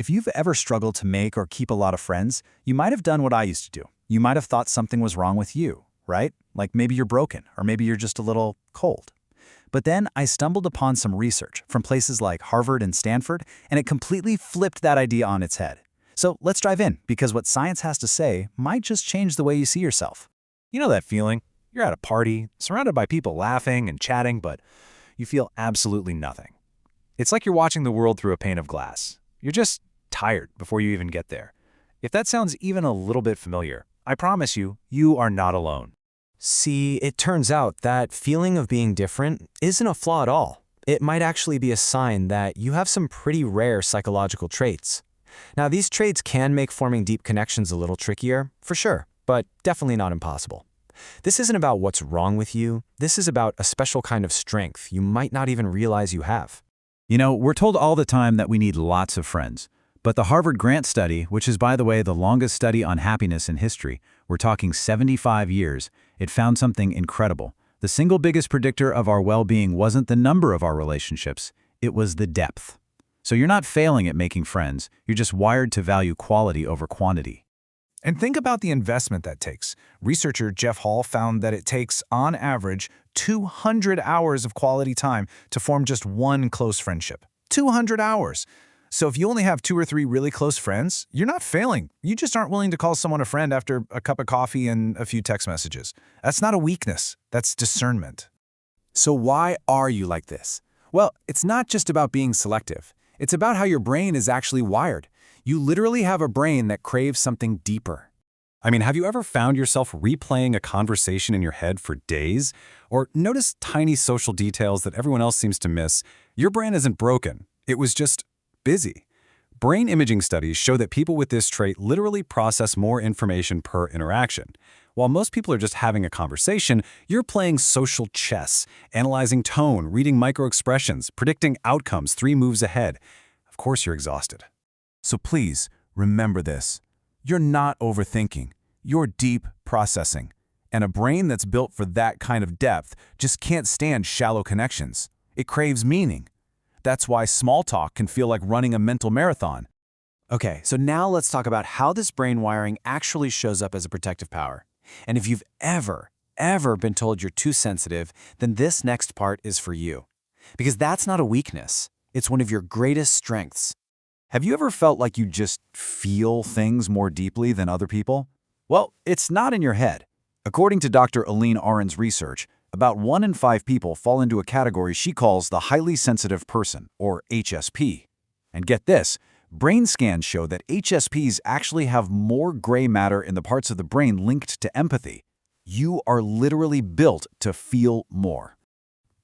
if you've ever struggled to make or keep a lot of friends, you might have done what I used to do. You might have thought something was wrong with you, right? Like maybe you're broken, or maybe you're just a little cold. But then I stumbled upon some research from places like Harvard and Stanford, and it completely flipped that idea on its head. So let's dive in, because what science has to say might just change the way you see yourself. You know that feeling? You're at a party, surrounded by people laughing and chatting, but you feel absolutely nothing. It's like you're watching the world through a pane of glass. You're just tired before you even get there. If that sounds even a little bit familiar, I promise you, you are not alone. See, it turns out that feeling of being different isn't a flaw at all. It might actually be a sign that you have some pretty rare psychological traits. Now, these traits can make forming deep connections a little trickier, for sure, but definitely not impossible. This isn't about what's wrong with you. This is about a special kind of strength you might not even realize you have. You know, we're told all the time that we need lots of friends. But the Harvard Grant study, which is, by the way, the longest study on happiness in history, we're talking 75 years, it found something incredible. The single biggest predictor of our well-being wasn't the number of our relationships, it was the depth. So you're not failing at making friends, you're just wired to value quality over quantity. And think about the investment that takes. Researcher Jeff Hall found that it takes, on average, 200 hours of quality time to form just one close friendship. 200 hours! So if you only have 2 or 3 really close friends, you're not failing. You just aren't willing to call someone a friend after a cup of coffee and a few text messages. That's not a weakness. That's discernment. So why are you like this? Well, it's not just about being selective. It's about how your brain is actually wired. You literally have a brain that craves something deeper. I mean, have you ever found yourself replaying a conversation in your head for days? Or noticed tiny social details that everyone else seems to miss? Your brain isn't broken. It was just busy. Brain imaging studies show that people with this trait literally process more information per interaction. While most people are just having a conversation, you're playing social chess, analyzing tone, reading microexpressions, predicting outcomes 3 moves ahead. Of course you're exhausted. So please, remember this. You're not overthinking. You're deep processing. And a brain that's built for that kind of depth just can't stand shallow connections. It craves meaning. That's why small talk can feel like running a mental marathon. Okay, so now let's talk about how this brain wiring actually shows up as a protective power. And if you've ever been told you're too sensitive, then this next part is for you. Because that's not a weakness. It's one of your greatest strengths. Have you ever felt like you just feel things more deeply than other people? Well, it's not in your head. According to Dr. Aline Aron's research, about 1 in 5 people fall into a category she calls the highly sensitive person, or HSP. And get this, brain scans show that HSPs actually have more gray matter in the parts of the brain linked to empathy. You are literally built to feel more.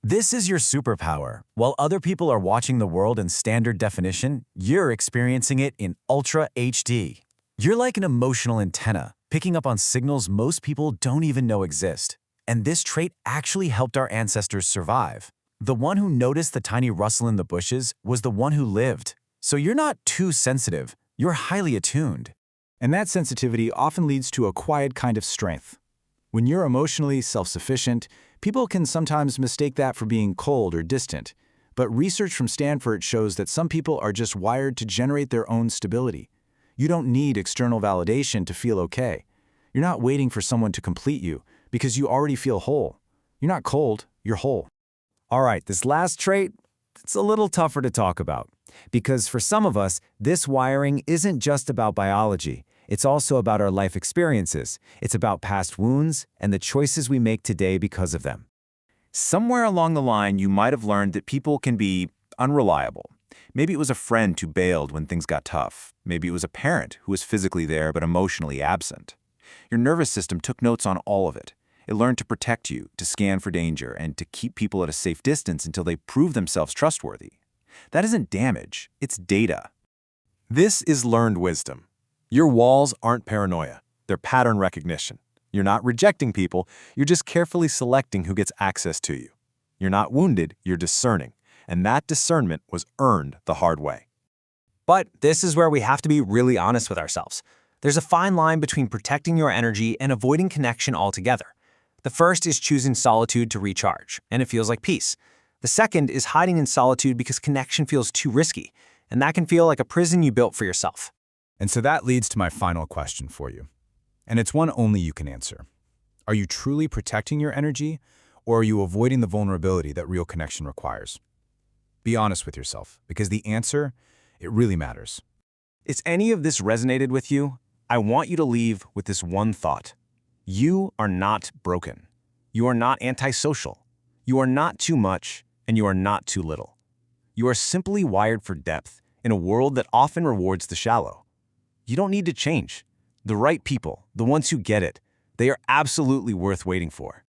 This is your superpower. While other people are watching the world in standard definition, you're experiencing it in Ultra HD. You're like an emotional antenna, picking up on signals most people don't even know exist. And this trait actually helped our ancestors survive. The one who noticed the tiny rustle in the bushes was the one who lived. So you're not too sensitive, you're highly attuned. And that sensitivity often leads to a quiet kind of strength. When you're emotionally self-sufficient, people can sometimes mistake that for being cold or distant. But research from Stanford shows that some people are just wired to generate their own stability. You don't need external validation to feel okay. You're not waiting for someone to complete you, because you already feel whole. You're not cold, you're whole. All right, this last trait, it's a little tougher to talk about. Because for some of us, this wiring isn't just about biology. It's also about our life experiences. It's about past wounds and the choices we make today because of them. Somewhere along the line, you might have learned that people can be unreliable. Maybe it was a friend who bailed when things got tough. Maybe it was a parent who was physically there but emotionally absent. Your nervous system took notes on all of it. It learned to protect you, to scan for danger, and to keep people at a safe distance until they prove themselves trustworthy. That isn't damage, it's data. This is learned wisdom. Your walls aren't paranoia, they're pattern recognition. You're not rejecting people, you're just carefully selecting who gets access to you. You're not wounded, you're discerning. And that discernment was earned the hard way. But this is where we have to be really honest with ourselves. There's a fine line between protecting your energy and avoiding connection altogether. The first is choosing solitude to recharge, and it feels like peace. The second is hiding in solitude because connection feels too risky. And that can feel like a prison you built for yourself. And so that leads to my final question for you. And it's one only you can answer. Are you truly protecting your energy, or are you avoiding the vulnerability that real connection requires? Be honest with yourself, because the answer, it really matters. If any of this resonated with you, I want you to leave with this one thought. You are not broken. You are not antisocial. You are not too much, and you are not too little. You are simply wired for depth in a world that often rewards the shallow. You don't need to change. The right people, the ones who get it, they are absolutely worth waiting for.